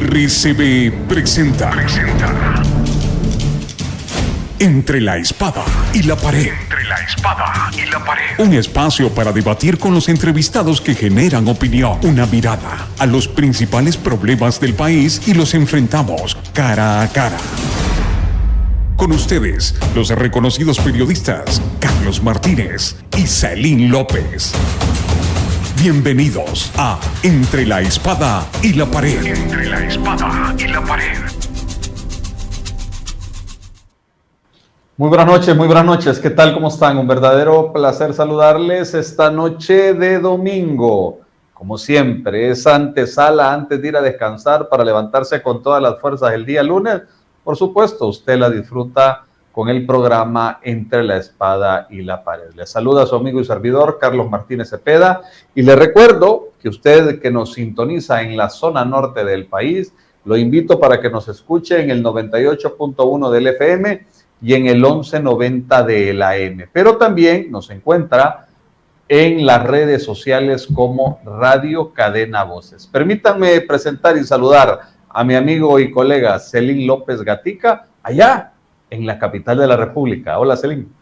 RCB presenta Entre la espada y la pared. Entre la espada y la pared. Un espacio para debatir con los entrevistados que generan opinión. Una mirada a los principales problemas del país y los enfrentamos cara a cara. Con ustedes, los reconocidos periodistas Carlos Martínez y Celín López. Bienvenidos a Entre la espada y la pared. Entre la espada y la pared. Muy buenas noches. ¿Qué tal? ¿Cómo están? Un verdadero placer saludarles esta noche de domingo. Como siempre, esa antesala antes de ir a descansar para levantarse con todas las fuerzas el día lunes. Por supuesto, usted la disfruta con el programa Entre la espada y la pared. Le saluda a su amigo y servidor Carlos Martínez Cepeda y le recuerdo que usted que nos sintoniza en la zona norte del país, lo invito para que nos escuche en el 98.1 del FM y en el 1190 del AM. Pero también nos encuentra en las redes sociales como Radio Cadena Voces. Permítanme presentar y saludar a mi amigo y colega Celín López Gatica, allá en la capital de la República. Hola, Celín.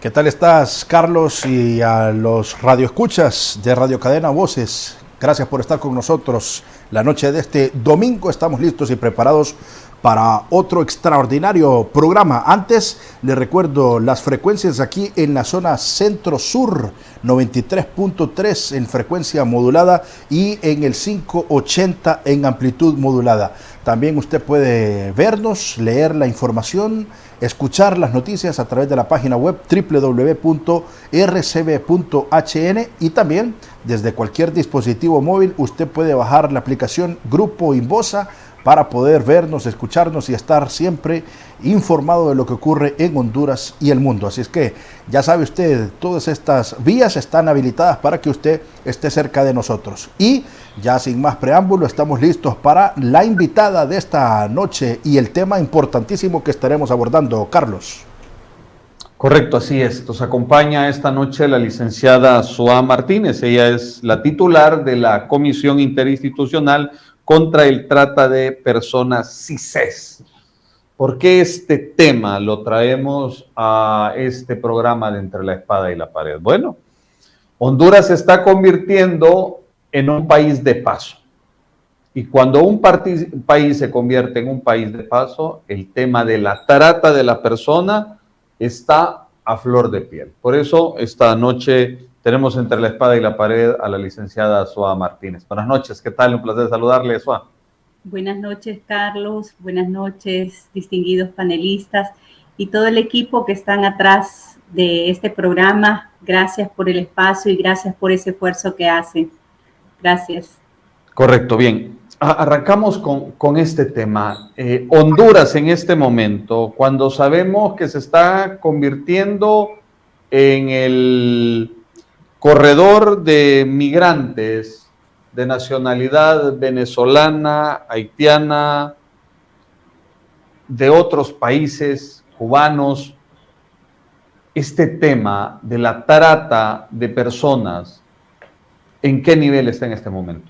¿Qué tal estás, Carlos? Y a los radioescuchas de Radio Cadena Voces, gracias por estar con nosotros la noche de este domingo. Estamos listos y preparados para otro extraordinario programa. Antes, les recuerdo las frecuencias aquí en la zona centro-sur, 93.3 en frecuencia modulada y en el 580 en amplitud modulada. También usted puede vernos, leer la información, escuchar las noticias a través de la página web www.rcb.hn y también desde cualquier dispositivo móvil usted puede bajar la aplicación Grupo Inbosa para poder vernos, escucharnos y estar siempre informado de lo que ocurre en Honduras y el mundo. Así es que ya sabe usted, todas estas vías están habilitadas para que usted esté cerca de nosotros. Y ya sin más preámbulo, estamos listos para la invitada de esta noche y el tema importantísimo que estaremos abordando, Carlos. Correcto, así es. Nos acompaña esta noche la licenciada Soa Martínez. Ella es la titular de la Comisión Interinstitucional contra el Trata de Personas, CICES. ¿Por qué este tema lo traemos a este programa de Entre la Espada y la Pared? Bueno, Honduras se está convirtiendo en un país de paso. Y cuando un país se convierte en un país de paso, el tema de la trata de la persona está a flor de piel. Por eso, esta noche tenemos Entre la Espada y la Pared a la licenciada Soa Martínez. Buenas noches, ¿qué tal? Un placer saludarle, Soa. Buenas noches, Carlos. Buenas noches, distinguidos panelistas y todo el equipo que están atrás de este programa. Gracias por el espacio y gracias por ese esfuerzo que hacen. Gracias. Correcto, bien. Arrancamos con este tema. Honduras en este momento, cuando sabemos que se está convirtiendo en el corredor de migrantes de nacionalidad venezolana, haitiana, de otros países, cubanos, este tema de la trata de personas, ¿en qué nivel está en este momento?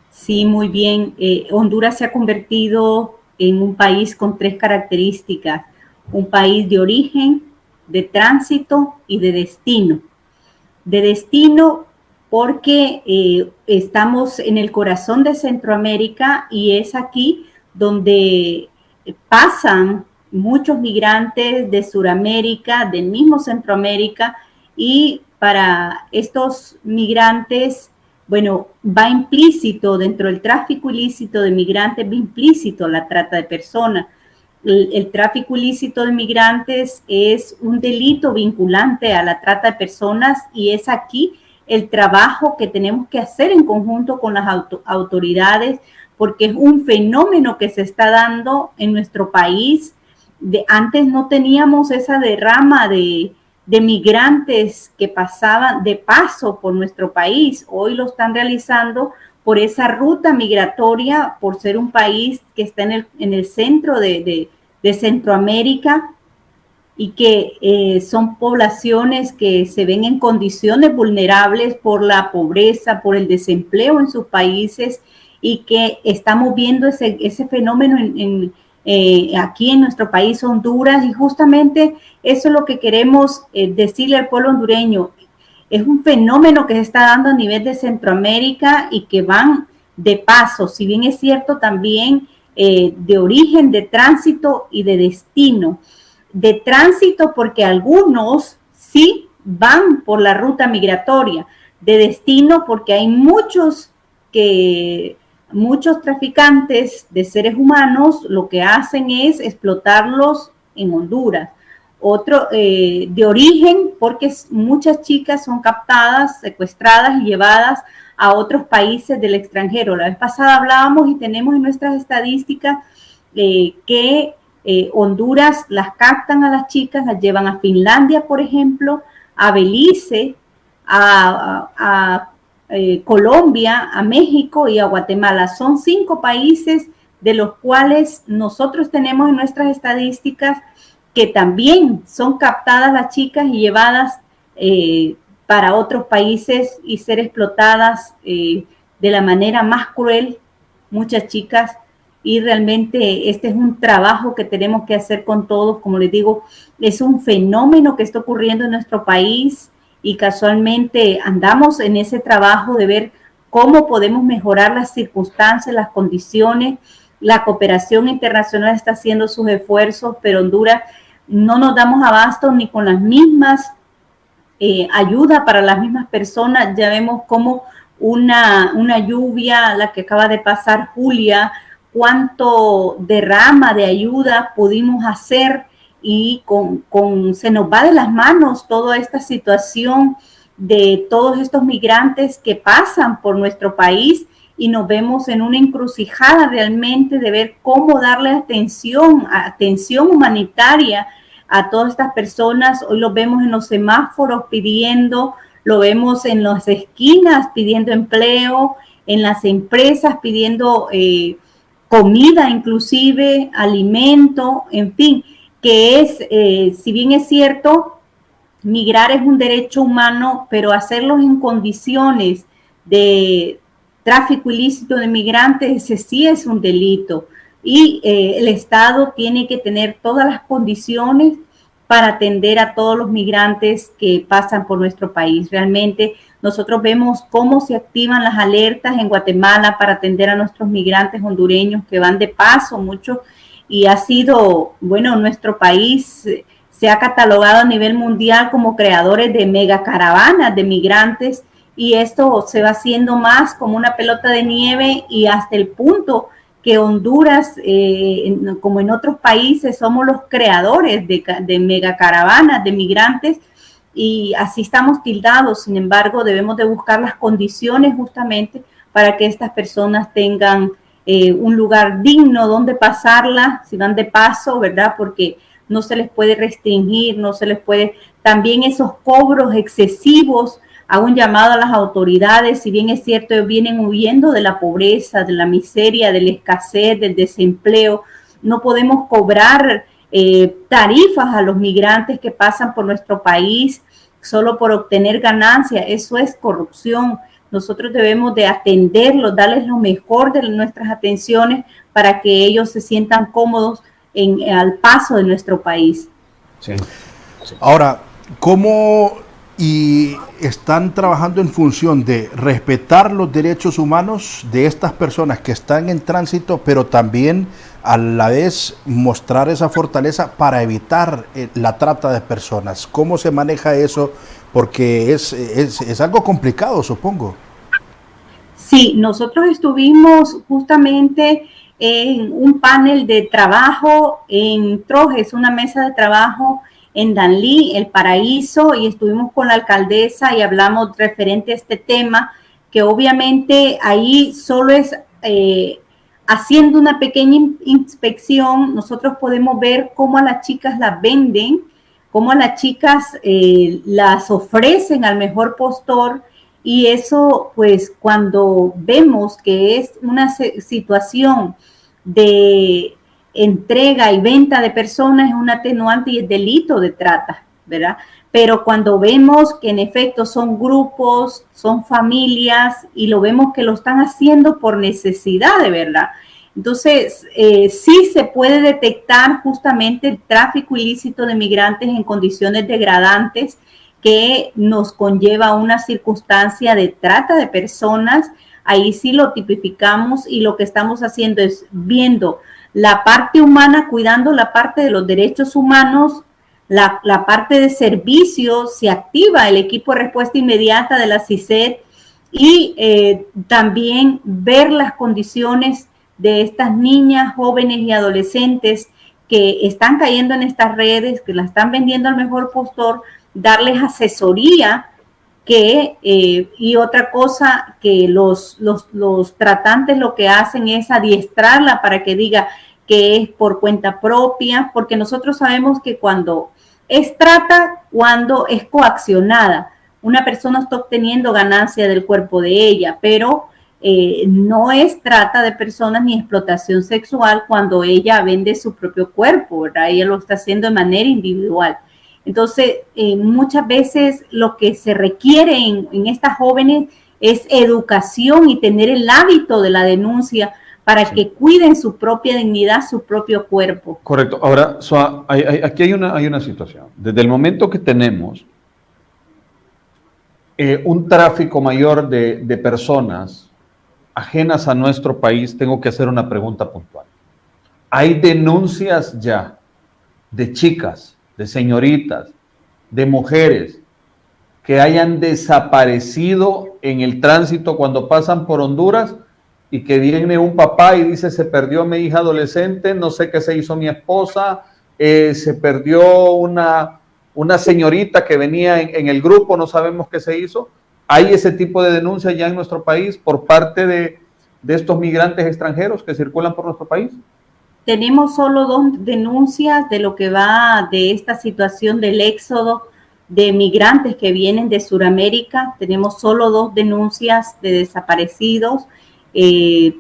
Sí, muy bien. Honduras se ha convertido en un país con tres características: un país de origen, de tránsito y de destino. De destino porque estamos en el corazón de Centroamérica y es aquí donde pasan muchos migrantes de Sudamérica, del mismo Centroamérica, y para estos migrantes, bueno, va implícito dentro del tráfico ilícito de migrantes, va implícito la trata de personas. El tráfico ilícito de migrantes es un delito vinculante a la trata de personas y es aquí el trabajo que tenemos que hacer en conjunto con las autoridades, porque es un fenómeno que se está dando en nuestro país. Antes no teníamos esa derrama de migrantes que pasaban de paso por nuestro país. Hoy lo están realizando por esa ruta migratoria, por ser un país que está en el centro de Centroamérica y que son poblaciones que se ven en condiciones vulnerables por la pobreza, por el desempleo en sus países y que estamos viendo ese fenómeno aquí en nuestro país, Honduras, y justamente eso es lo que queremos decirle al pueblo hondureño. Es un fenómeno que se está dando a nivel de Centroamérica y que van de paso, si bien es cierto también de origen, de tránsito y de destino. De tránsito porque algunos sí van por la ruta migratoria, de destino porque hay muchos traficantes de seres humanos lo que hacen es explotarlos en Honduras. Otro de origen, porque muchas chicas son captadas, secuestradas y llevadas a otros países del extranjero. La vez pasada hablábamos y tenemos en nuestras estadísticas que Honduras las captan a las chicas, las llevan a Finlandia, por ejemplo, a Belice, a Colombia, a México y a Guatemala. Son 5 países de los cuales nosotros tenemos en nuestras estadísticas que también son captadas las chicas y llevadas para otros países y ser explotadas de la manera más cruel, muchas chicas, y realmente este es un trabajo que tenemos que hacer con todos. Como les digo, es un fenómeno que está ocurriendo en nuestro país y casualmente andamos en ese trabajo de ver cómo podemos mejorar las circunstancias, las condiciones. La cooperación internacional está haciendo sus esfuerzos, pero Honduras no nos damos abasto ni con las mismas ayuda para las mismas personas. Ya vemos como una lluvia, la que acaba de pasar Julia, cuánto derrama de ayuda pudimos hacer y se nos va de las manos toda esta situación de todos estos migrantes que pasan por nuestro país y nos vemos en una encrucijada realmente de ver cómo darle atención humanitaria a todas estas personas. Hoy lo vemos en los semáforos pidiendo, lo vemos en las esquinas pidiendo empleo, en las empresas pidiendo comida, inclusive alimento, en fin, que es, si bien es cierto, migrar es un derecho humano, pero hacerlo en condiciones de tráfico ilícito de migrantes, ese sí es un delito. Y el Estado tiene que tener todas las condiciones para atender a todos los migrantes que pasan por nuestro país. Realmente nosotros vemos cómo se activan las alertas en Guatemala para atender a nuestros migrantes hondureños que van de paso mucho, y ha sido, bueno, nuestro país se ha catalogado a nivel mundial como creadores de megacaravanas de migrantes, y esto se va haciendo más como una pelota de nieve, y hasta el punto que Honduras, como en otros países, somos los creadores de megacaravanas de migrantes, y así estamos tildados. Sin embargo, debemos de buscar las condiciones justamente para que estas personas tengan un lugar digno donde pasarla, si van de paso, ¿verdad? Porque no se les puede restringir, no se les puede, también esos cobros excesivos. Hago un llamado a las autoridades, si bien es cierto, ellos vienen huyendo de la pobreza, de la miseria, de la escasez, del desempleo. No podemos cobrar tarifas a los migrantes que pasan por nuestro país solo por obtener ganancias. Eso es corrupción. Nosotros debemos de atenderlos, darles lo mejor de nuestras atenciones para que ellos se sientan cómodos al paso de nuestro país. Sí. Ahora, ¿cómo están trabajando en función de respetar los derechos humanos de estas personas que están en tránsito, pero también a la vez mostrar esa fortaleza para evitar la trata de personas? ¿Cómo se maneja eso? Porque es algo complicado, supongo. Sí, nosotros estuvimos justamente en un panel de trabajo en Trojes, una mesa de trabajo en Danlí, El Paraíso, y estuvimos con la alcaldesa y hablamos referente a este tema, que obviamente ahí solo es haciendo una pequeña inspección, nosotros podemos ver cómo a las chicas las venden, cómo a las chicas las ofrecen al mejor postor, y eso pues cuando vemos que es una situación de entrega y venta de personas es un atenuante y es delito de trata, ¿verdad? pero cuando vemos que en efecto son grupos, son familias y lo vemos que lo están haciendo por necesidad de verdad. Entonces, sí se puede detectar justamente el tráfico ilícito de migrantes en condiciones degradantes que nos conlleva a una circunstancia de trata de personas. Ahí sí lo tipificamos y lo que estamos haciendo es viendo la parte humana, cuidando la parte de los derechos humanos, la parte de servicios, se activa el equipo de respuesta inmediata de la CISED y también ver las condiciones de estas niñas, jóvenes y adolescentes que están cayendo en estas redes, que la están vendiendo al mejor postor, darles asesoría y otra cosa que los tratantes lo que hacen es adiestrarla para que diga que es por cuenta propia, porque nosotros sabemos que cuando es trata, cuando es coaccionada, una persona está obteniendo ganancia del cuerpo de ella, pero no es trata de personas ni explotación sexual cuando ella vende su propio cuerpo, ¿verdad? Ella lo está haciendo de manera individual. Entonces, muchas veces lo que se requiere en estas jóvenes es educación y tener el hábito de la denuncia para que cuiden su propia dignidad, su propio cuerpo. Correcto. Ahora, aquí hay una situación. Desde el momento que tenemos un tráfico mayor de personas ajenas a nuestro país, tengo que hacer una pregunta puntual. ¿Hay denuncias ya de chicas, de señoritas, de mujeres que hayan desaparecido en el tránsito cuando pasan por Honduras y que viene un papá y dice: se perdió mi hija adolescente, no sé qué se hizo mi esposa, se perdió una señorita que venía en el grupo, no sabemos qué se hizo? ¿Hay ese tipo de denuncia ya en nuestro país por parte de estos migrantes extranjeros que circulan por nuestro país? Tenemos solo 2 denuncias de lo que va de esta situación del éxodo de migrantes que vienen de Sudamérica. Tenemos solo 2 denuncias de desaparecidos y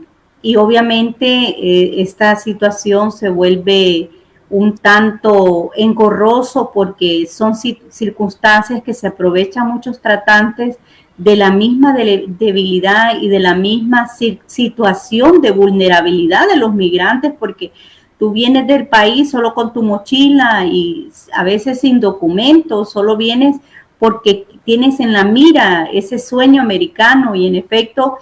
obviamente esta situación se vuelve un tanto engorroso porque son circunstancias que se aprovechan muchos tratantes de la misma debilidad y de la misma situación de vulnerabilidad de los migrantes, porque tú vienes del país solo con tu mochila y a veces sin documentos, solo vienes porque tienes en la mira ese sueño americano y en efecto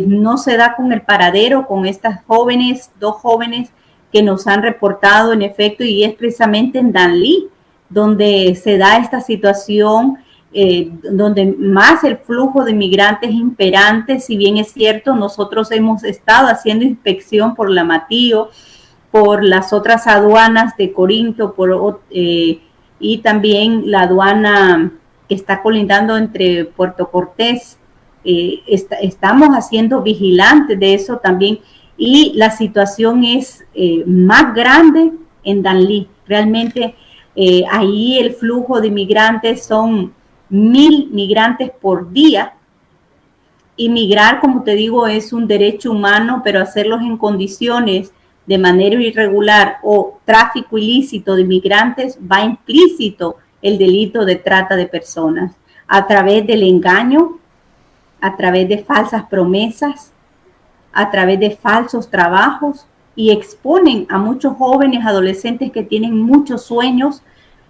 no se da con el paradero con estas jóvenes, 2 jóvenes que nos han reportado en efecto, y es precisamente en Danlí donde se da esta situación, donde más el flujo de migrantes imperante. Si bien es cierto, nosotros hemos estado haciendo inspección por la Matío, por las otras aduanas de Corinto, y también la aduana que está colindando entre Puerto Cortés. Estamos haciendo vigilantes de eso también, y la situación es más grande en Danlí. Realmente ahí el flujo de migrantes son 1,000 migrantes por día, y migrar, como te digo, es un derecho humano, pero hacerlos en condiciones de manera irregular o tráfico ilícito de migrantes va implícito el delito de trata de personas a través del engaño, a través de falsas promesas, a través de falsos trabajos, y exponen a muchos jóvenes, adolescentes que tienen muchos sueños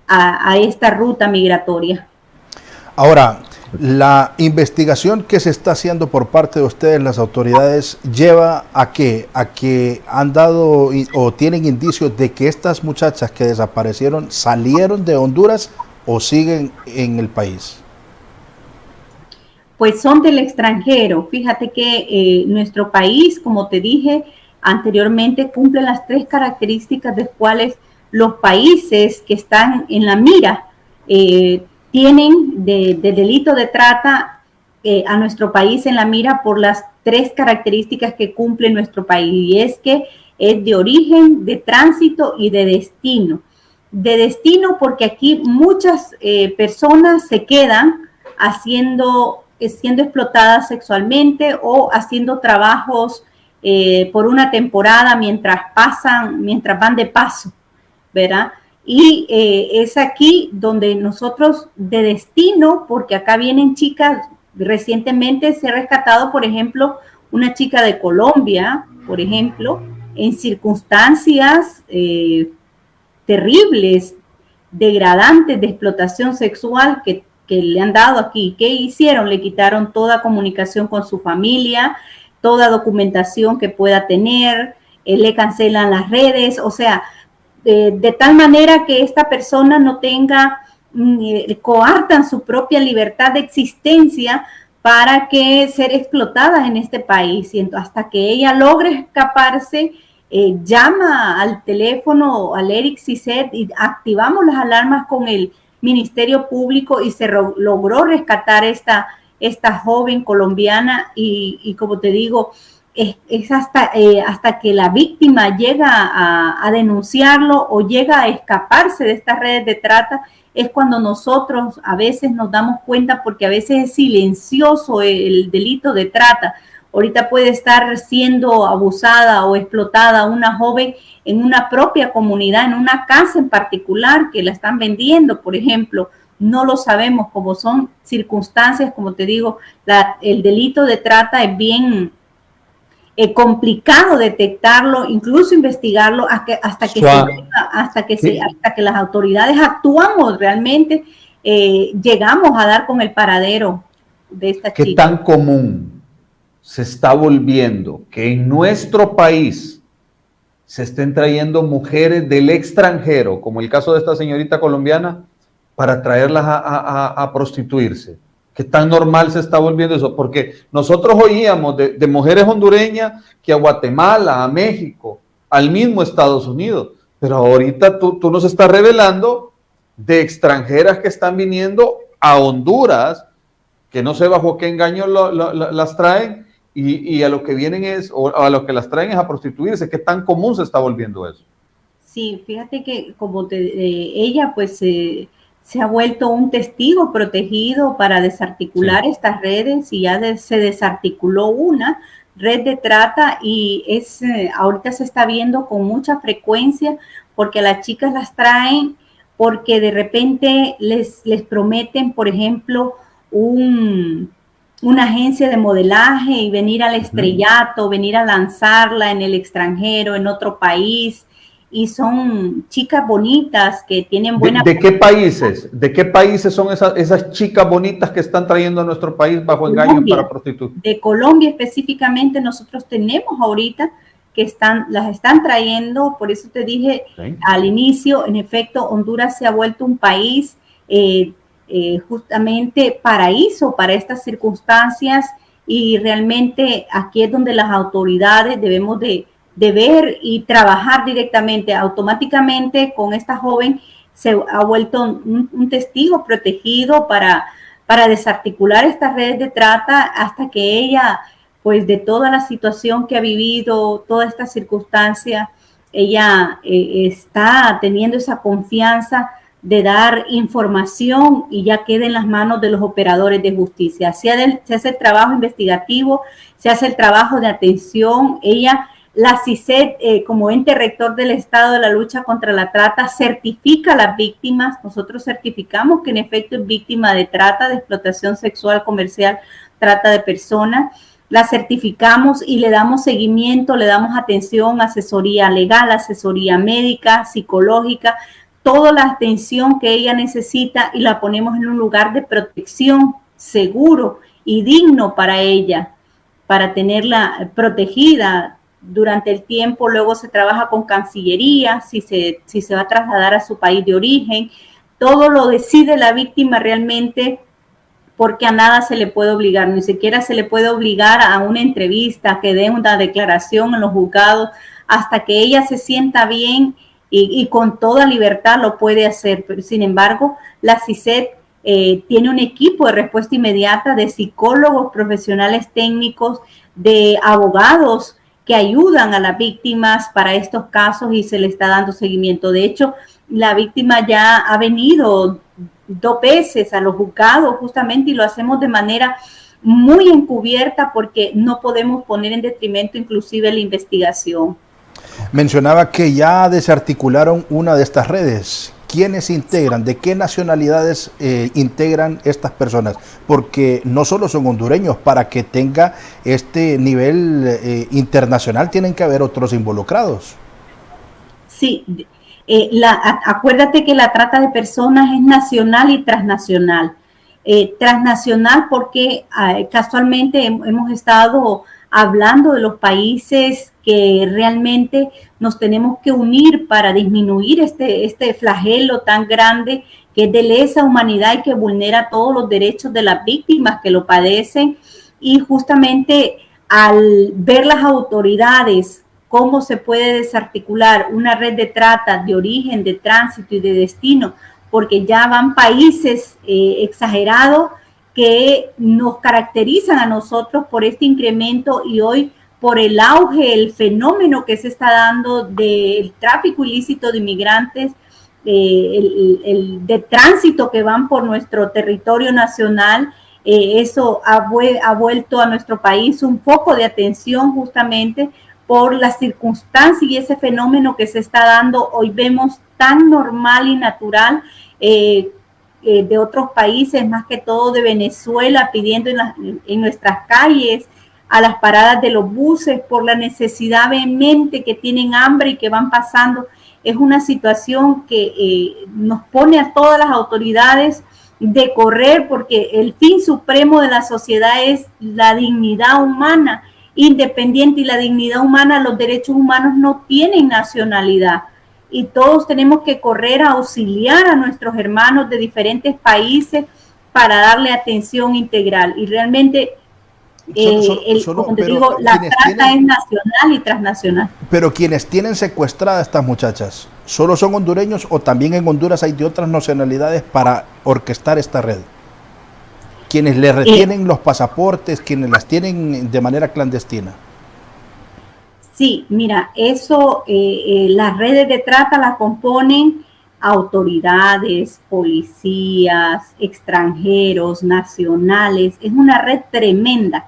a esta ruta migratoria. Ahora, la investigación que se está haciendo por parte de ustedes, las autoridades, lleva a que han dado o tienen indicios de que estas muchachas que desaparecieron salieron de Honduras o siguen en el país. Pues son del extranjero. Fíjate que nuestro país, como te dije anteriormente, cumple las 3 características de las cuales los países que están en la mira tienen de delito de trata a nuestro país en la mira por las 3 características que cumple nuestro país, y es que es de origen, de tránsito y de destino. De destino porque aquí muchas personas se quedan siendo explotadas sexualmente o haciendo trabajos por una temporada mientras van de paso, ¿verdad? Y es aquí donde nosotros de destino, porque acá vienen chicas, recientemente se ha rescatado, por ejemplo, una chica de Colombia, por ejemplo, en circunstancias terribles, degradantes de explotación sexual que le han dado aquí. ¿Qué hicieron? Le quitaron toda comunicación con su familia, toda documentación que pueda tener, le cancelan las redes, o sea, de tal manera que esta persona no tenga, coartan su propia libertad de existencia para que ser explotadas en este país. Y hasta que ella logre escaparse, llama al teléfono, al Eric CISET, y activamos las alarmas con el Ministerio Público y se logró rescatar esta joven colombiana y como te digo, es hasta que la víctima llega a denunciarlo o llega a escaparse de estas redes de trata, es cuando nosotros a veces nos damos cuenta, porque a veces es silencioso el delito de trata. Ahorita puede estar siendo abusada o explotada una joven en una propia comunidad, en una casa en particular que la están vendiendo, por ejemplo. No lo sabemos, como son circunstancias, como te digo, el delito de trata es bien complicado detectarlo, incluso investigarlo hasta que las autoridades actuamos realmente, llegamos a dar con el paradero de esta chica. ¿Qué tan común se está volviendo que en nuestro país se estén trayendo mujeres del extranjero, como el caso de esta señorita colombiana, para traerlas a prostituirse? ¿Qué tan normal se está volviendo eso? Porque nosotros oíamos de mujeres hondureñas que a Guatemala, a México, al mismo Estados Unidos, pero ahorita tú nos estás revelando de extranjeras que están viniendo a Honduras, que no sé bajo qué engaño las traen, y a lo que vienen o a lo que las traen es a prostituirse. ¿Qué tan común se está volviendo eso? Sí, fíjate que como ella pues se ha vuelto un testigo protegido para desarticular estas redes, y ya se desarticuló una red de trata, y ahorita se está viendo con mucha frecuencia, porque las chicas las traen porque de repente les prometen, por ejemplo, una agencia de modelaje y venir al estrellato, venir a lanzarla en el extranjero, en otro país. Y son chicas bonitas que tienen buena... ¿De qué países? ¿De qué países son esas chicas bonitas que están trayendo a nuestro país bajo engaños para prostitutas? De Colombia específicamente nosotros tenemos ahorita que las están trayendo, por eso te dije al inicio, en efecto, Honduras se ha vuelto un país justamente paraíso para estas circunstancias, y realmente aquí es donde las autoridades debemos de ver y trabajar directamente. Automáticamente con esta joven se ha vuelto un testigo protegido para desarticular estas redes de trata, hasta que ella, pues de toda la situación que ha vivido, toda esta circunstancia, ella está teniendo esa confianza de dar información y ya queda en las manos de los operadores de justicia. Se hace el trabajo investigativo, se hace el trabajo de atención. La CISET, como ente rector del Estado de la lucha contra la trata, certifica a las víctimas. Nosotros certificamos que en efecto es víctima de trata, de explotación sexual, comercial, trata de personas. La certificamos y le damos seguimiento, le damos atención, asesoría legal, asesoría médica, psicológica, toda la atención que ella necesita, y la ponemos en un lugar de protección seguro y digno para ella, para tenerla protegida durante el tiempo. Luego se trabaja con Cancillería, si se va a trasladar a su país de origen. Todo lo decide la víctima realmente, porque a nada se le puede obligar, ni siquiera se le puede obligar a una entrevista, que dé una declaración en los juzgados, hasta que ella se sienta bien y con toda libertad lo puede hacer. Pero sin embargo, la CISET tiene un equipo de respuesta inmediata de psicólogos, profesionales técnicos, de abogados que ayudan a las víctimas para estos casos, y se le está dando seguimiento. De hecho, la víctima ya ha venido 2 veces a los juzgados justamente, y lo hacemos de manera muy encubierta, porque no podemos poner en detrimento inclusive la investigación. Mencionaba que ya desarticularon una de estas redes. ¿Quiénes integran? ¿De qué nacionalidades integran estas personas? Porque no solo son hondureños, para que tenga este nivel internacional tienen que haber otros involucrados. Sí, acuérdate que la trata de personas es nacional y transnacional. Transnacional porque casualmente hemos estado hablando de los países que realmente nos tenemos que unir para disminuir este flagelo tan grande que es de lesa humanidad y que vulnera todos los derechos de las víctimas que lo padecen. Y justamente al ver las autoridades cómo se puede desarticular una red de trata de origen, de tránsito y de destino, porque ya van países exagerados que nos caracterizan a nosotros por este incremento y hoy por el auge, el fenómeno que se está dando del tráfico ilícito de inmigrantes, el de tránsito que van por nuestro territorio nacional. Eso ha vuelto a nuestro país un foco de atención justamente por las circunstancias y ese fenómeno que se está dando. Hoy vemos tan normal y natural de otros países, más que todo de Venezuela, pidiendo en nuestras calles, a las paradas de los buses, por la necesidad vehemente que tienen hambre y que van pasando. Es una situación que nos pone a todas las autoridades de correr, porque el fin supremo de la sociedad es la dignidad humana independiente, y la dignidad humana, los derechos humanos no tienen nacionalidad. Y todos tenemos que correr a auxiliar a nuestros hermanos de diferentes países para darle atención integral. Y realmente, como te digo, la trata es nacional y transnacional. Pero quienes tienen secuestradas a estas muchachas, ¿solo son hondureños o también en Honduras hay de otras nacionalidades para orquestar esta red? Quienes le retienen los pasaportes, quienes las tienen de manera clandestina. Sí, mira, eso, las redes de trata las componen autoridades, policías, extranjeros, nacionales. Es una red tremenda.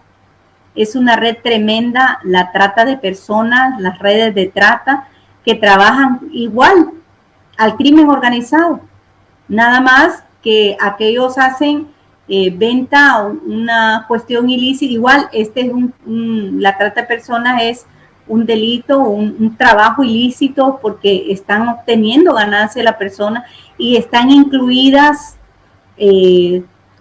Es una red tremenda la trata de personas, las redes de trata que trabajan igual al crimen organizado. Nada más que aquellos hacen venta, una cuestión ilícita. Igual, la trata de personas es un delito, un trabajo ilícito, porque están obteniendo ganancia de la persona y están incluidas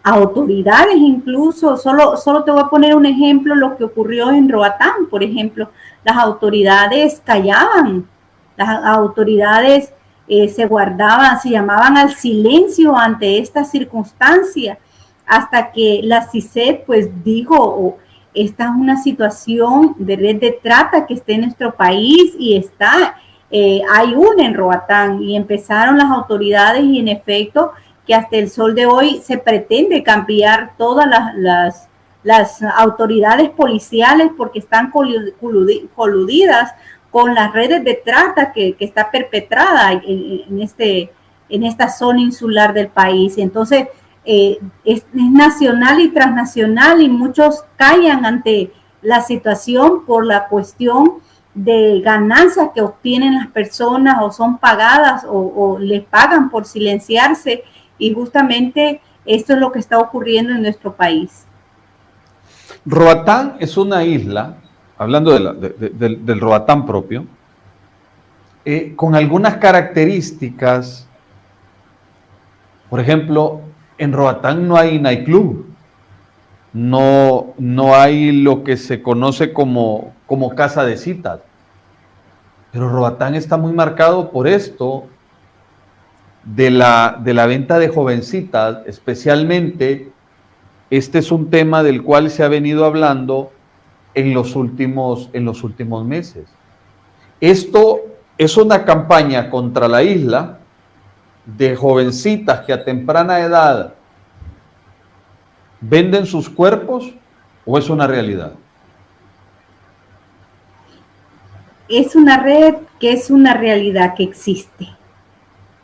autoridades incluso. Solo te voy a poner un ejemplo, lo que ocurrió en Roatán, por ejemplo. Las autoridades callaban, las autoridades se guardaban, se llamaban al silencio ante esta circunstancia, hasta que la CICED pues dijo, esta es una situación de red de trata que está en nuestro país y hay una en Roatán, y empezaron las autoridades, y en efecto que hasta el sol de hoy se pretende cambiar todas las autoridades policiales porque están coludidas con las redes de trata que está perpetrada en esta zona insular del país. Entonces, es nacional y transnacional, y muchos callan ante la situación por la cuestión de ganancias que obtienen las personas, o son pagadas o les pagan por silenciarse, y justamente esto es lo que está ocurriendo en nuestro país. Roatán es una isla, hablando del Roatán propio, con algunas características. Por ejemplo, en Roatán no hay nightclub, no hay lo que se conoce como casa de citas, pero Roatán está muy marcado por esto de la venta de jovencitas. Especialmente, este es un tema del cual se ha venido hablando en los últimos meses. Esto es una campaña contra la isla de jovencitas que a temprana edad venden sus cuerpos, ¿o es una realidad? Es una red que es una realidad que existe,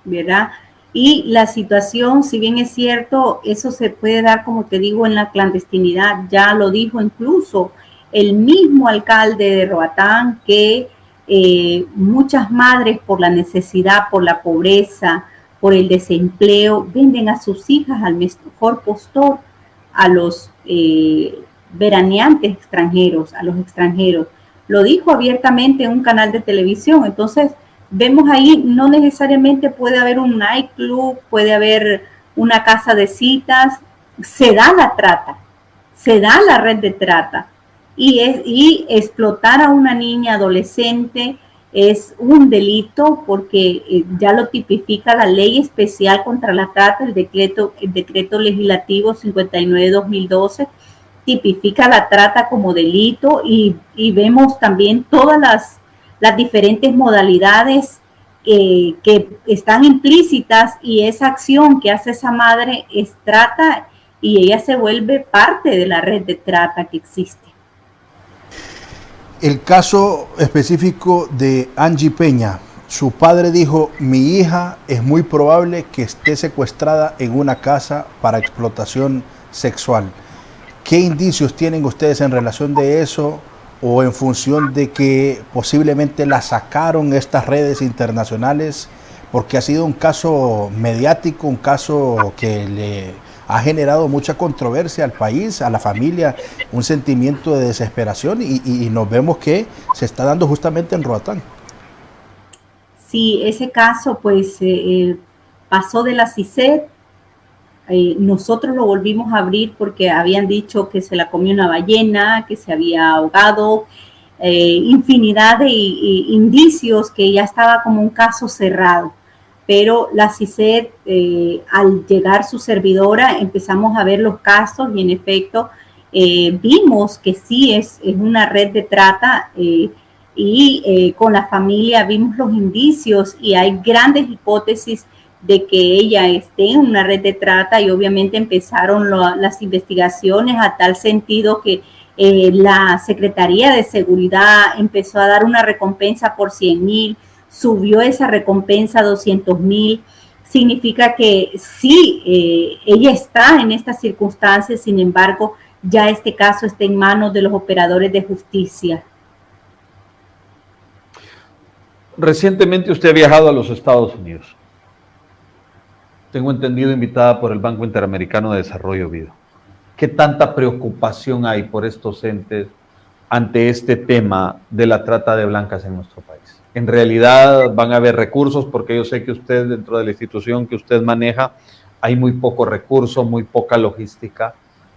¿verdad? Y la situación, si bien es cierto, eso se puede dar, como te digo, en la clandestinidad. Ya lo dijo incluso el mismo alcalde de Roatán, que muchas madres por la necesidad, por la pobreza, por el desempleo, venden a sus hijas al mejor postor, a los veraneantes extranjeros, a los extranjeros. Lo dijo abiertamente en un canal de televisión. Entonces, vemos ahí, no necesariamente puede haber un nightclub, puede haber una casa de citas, se da la trata, se da la red de trata. Y explotar a una niña adolescente es un delito porque ya lo tipifica la ley especial contra la trata, el decreto legislativo 59-2012, tipifica la trata como delito y vemos también todas las diferentes modalidades que están implícitas, y esa acción que hace esa madre es trata y ella se vuelve parte de la red de trata que existe. El caso específico de Angie Peña, su padre dijo: mi hija es muy probable que esté secuestrada en una casa para explotación sexual. ¿Qué indicios tienen ustedes en relación de eso, o en función de que posiblemente la sacaron estas redes internacionales? Porque ha sido un caso mediático, un caso que le ha generado mucha controversia al país, a la familia, un sentimiento de desesperación, y nos vemos que se está dando justamente en Roatán. Sí, ese caso pues pasó de la CICED. Nosotros lo volvimos a abrir porque habían dicho que se la comió una ballena, que se había ahogado, infinidad de indicios que ya estaba como un caso cerrado. Pero la CICED, al llegar su servidora, empezamos a ver los casos y en efecto vimos que sí es una red de trata, y con la familia vimos los indicios y hay grandes hipótesis de que ella esté en una red de trata, y obviamente empezaron las investigaciones a tal sentido que la Secretaría de Seguridad empezó a dar una recompensa por 100,000, subió esa recompensa a 200,000. Significa que sí, ella está en estas circunstancias, sin embargo, ya este caso está en manos de los operadores de justicia. Recientemente usted ha viajado a los Estados Unidos. Tengo entendido, invitada por el Banco Interamericano de Desarrollo BID. ¿Qué tanta preocupación hay por estos entes ante este tema de la trata de blancas en nuestro país? ¿En realidad van a haber recursos? Porque yo sé que usted, dentro de la institución que usted maneja, hay muy poco recurso, muy poca logística,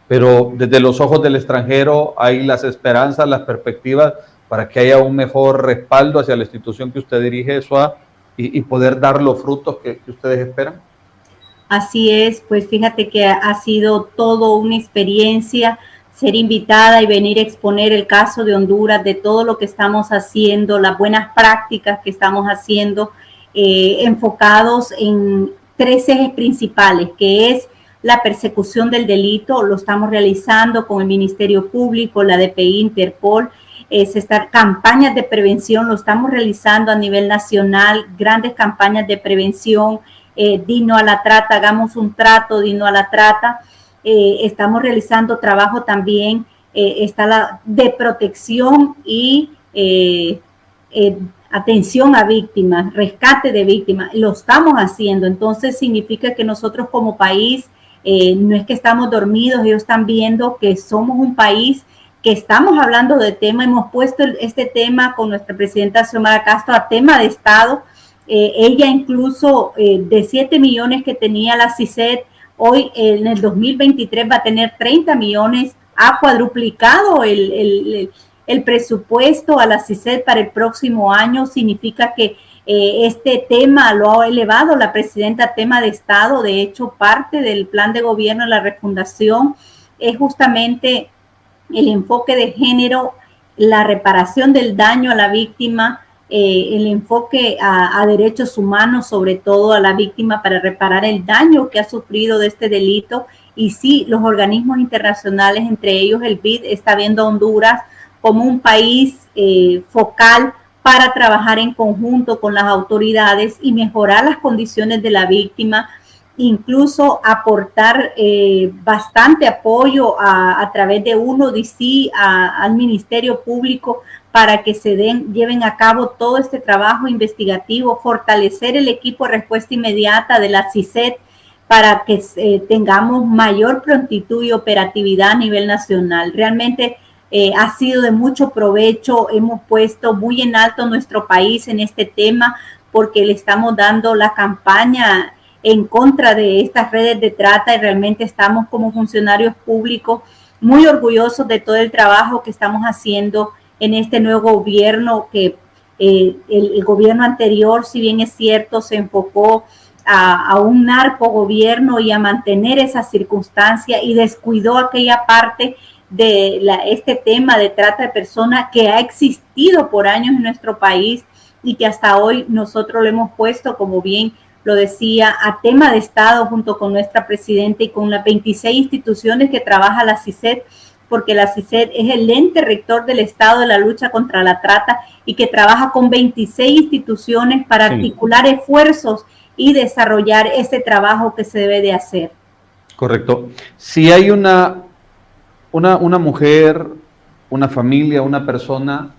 pero desde los ojos del extranjero hay las esperanzas, las perspectivas para que haya un mejor respaldo hacia la institución que usted dirige, SOA, y poder dar los frutos que ustedes esperan. Así es, pues fíjate que ha sido todo una experiencia ser invitada y venir a exponer el caso de Honduras, de todo lo que estamos haciendo, las buenas prácticas que estamos haciendo, enfocados en 3 ejes principales, que es la persecución del delito. Lo estamos realizando con el Ministerio Público, la DPI, Interpol, campañas de prevención, lo estamos realizando a nivel nacional, grandes campañas de prevención, digno a la trata, hagamos un trato digno a la trata. Estamos realizando trabajo también, de protección y atención a víctimas, rescate de víctimas, lo estamos haciendo. Entonces significa que nosotros como país, no es que estamos dormidos, ellos están viendo que somos un país que estamos hablando de tema, hemos puesto este tema con nuestra presidenta Xiomara Castro a tema de Estado. Ella incluso de 7 millones que tenía la CICED, hoy en el 2023 va a tener 30 millones, ha cuadruplicado el presupuesto a la CICED para el próximo año. Significa que este tema lo ha elevado la presidenta a tema de Estado. De hecho, parte del plan de gobierno de la refundación es justamente el enfoque de género, la reparación del daño a la víctima, el enfoque a derechos humanos, sobre todo a la víctima, para reparar el daño que ha sufrido de este delito. Y sí, los organismos internacionales, entre ellos el BID, está viendo a Honduras como un país focal para trabajar en conjunto con las autoridades y mejorar las condiciones de la víctima, incluso aportar bastante apoyo a través de UNODC al Ministerio Público para que lleven a cabo todo este trabajo investigativo, fortalecer el equipo de respuesta inmediata de la CICET para que tengamos mayor prontitud y operatividad a nivel nacional. Realmente ha sido de mucho provecho, hemos puesto muy en alto nuestro país en este tema porque le estamos dando la campaña en contra de estas redes de trata y realmente estamos como funcionarios públicos muy orgullosos de todo el trabajo que estamos haciendo en este nuevo gobierno, que el gobierno anterior, si bien es cierto, se enfocó a un narcogobierno y a mantener esa circunstancia y descuidó aquella parte de este tema de trata de personas que ha existido por años en nuestro país y que hasta hoy nosotros lo hemos puesto, como bien lo decía, a tema de Estado junto con nuestra presidenta y con las 26 instituciones que trabaja la CICET, porque la CICET es el ente rector del Estado de la lucha contra la trata y que trabaja con 26 instituciones para articular esfuerzos y desarrollar ese trabajo que se debe de hacer. Correcto. Si hay una mujer, una familia, una persona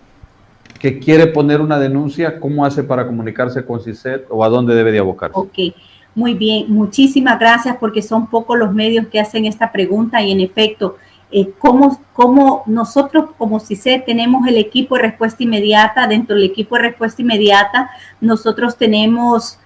que quiere poner una denuncia, ¿cómo hace para comunicarse con CICET o a dónde debe de abocarse? Ok, muy bien. Muchísimas gracias porque son pocos los medios que hacen esta pregunta y en efecto, ¿cómo nosotros como CICET tenemos el equipo de respuesta inmediata? Dentro del equipo de respuesta inmediata nosotros tenemos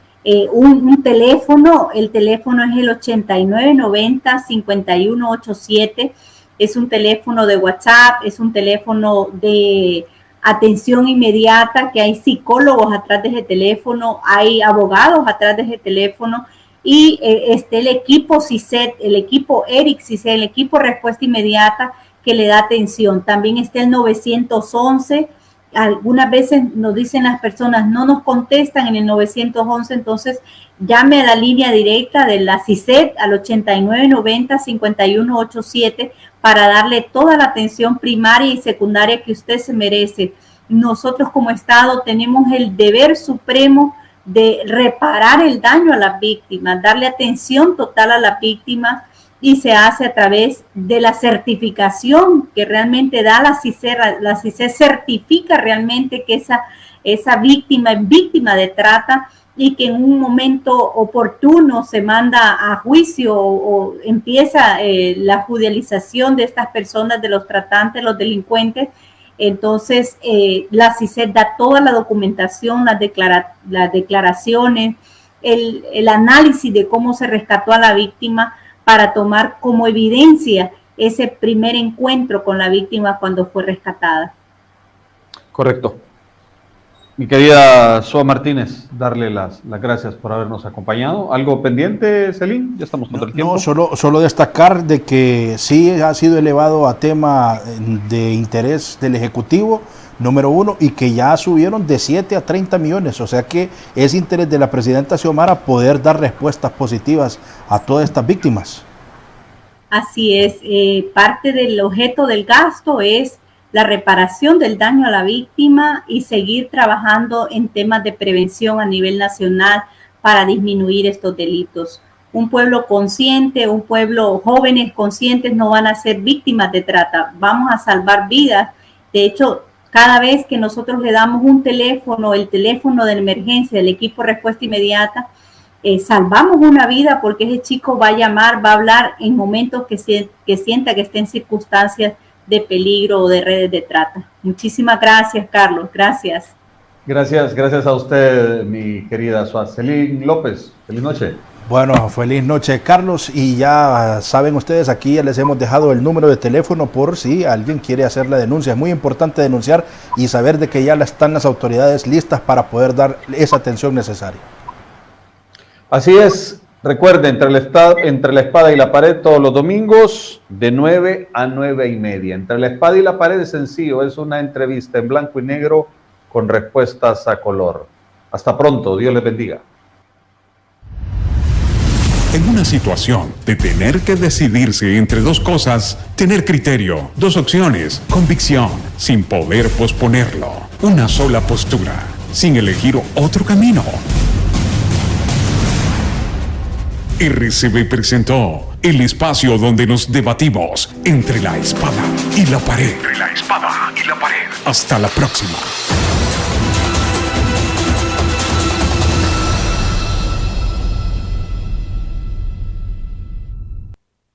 un teléfono, el teléfono es el 8990-5187, es un teléfono de WhatsApp, es un teléfono de atención inmediata, que hay psicólogos atrás de ese teléfono, hay abogados atrás de ese teléfono, y el equipo CICET, el equipo ERIC CICET, el equipo Respuesta Inmediata que le da atención. También está el 911, algunas veces nos dicen las personas, no nos contestan en el 911, entonces llame a la línea directa de la CICET al 8990-5187 para darle toda la atención primaria y secundaria que usted se merece. Nosotros como Estado tenemos el deber supremo de reparar el daño a las víctimas, darle atención total a las víctimas, y se hace a través de la certificación que realmente da la CICET. La CICET certifica realmente que esa víctima es víctima de trata y que en un momento oportuno se manda a juicio o empieza la judicialización de estas personas, de los tratantes, los delincuentes. Entonces, la CICET da toda la documentación, las declaraciones, el análisis de cómo se rescató a la víctima para tomar como evidencia ese primer encuentro con la víctima cuando fue rescatada. Correcto. Mi querida Soa Martínez, darle las gracias por habernos acompañado. ¿Algo pendiente, Celín? Ya estamos contra el tiempo. No, solo destacar de que sí ha sido elevado a tema de interés del Ejecutivo, número uno, y que ya subieron de 7 a 30 millones. O sea que es interés de la presidenta Xiomara poder dar respuestas positivas a todas estas víctimas. Así es. Parte del objeto del gasto es la reparación del daño a la víctima y seguir trabajando en temas de prevención a nivel nacional para disminuir estos delitos. Un pueblo consciente, un pueblo, jóvenes conscientes no van a ser víctimas de trata. Vamos a salvar vidas. De hecho, cada vez que nosotros le damos un teléfono, el teléfono de emergencia del equipo de respuesta inmediata, salvamos una vida porque ese chico va a llamar, va a hablar en momentos que sienta que esté en circunstancias de peligro o de redes de trata. Muchísimas gracias, Carlos. Gracias. Gracias a usted, mi querida Celín López. Feliz noche. Bueno, feliz noche, Carlos, y ya saben ustedes, aquí ya les hemos dejado el número de teléfono por si alguien quiere hacer la denuncia. Es muy importante denunciar y saber de que ya están las autoridades listas para poder dar esa atención necesaria. Así es, recuerden, entre la espada y la pared todos los domingos de 9 a 9:30. Entre la espada y la pared es sencillo, es una entrevista en blanco y negro con respuestas a color. Hasta pronto, Dios les bendiga. En una situación de tener que decidirse entre dos cosas, tener criterio, dos opciones, convicción, sin poder posponerlo, una sola postura, sin elegir otro camino. RCB presentó el espacio donde nos debatimos entre la espada y la pared. Entre la espada y la pared. Hasta la próxima.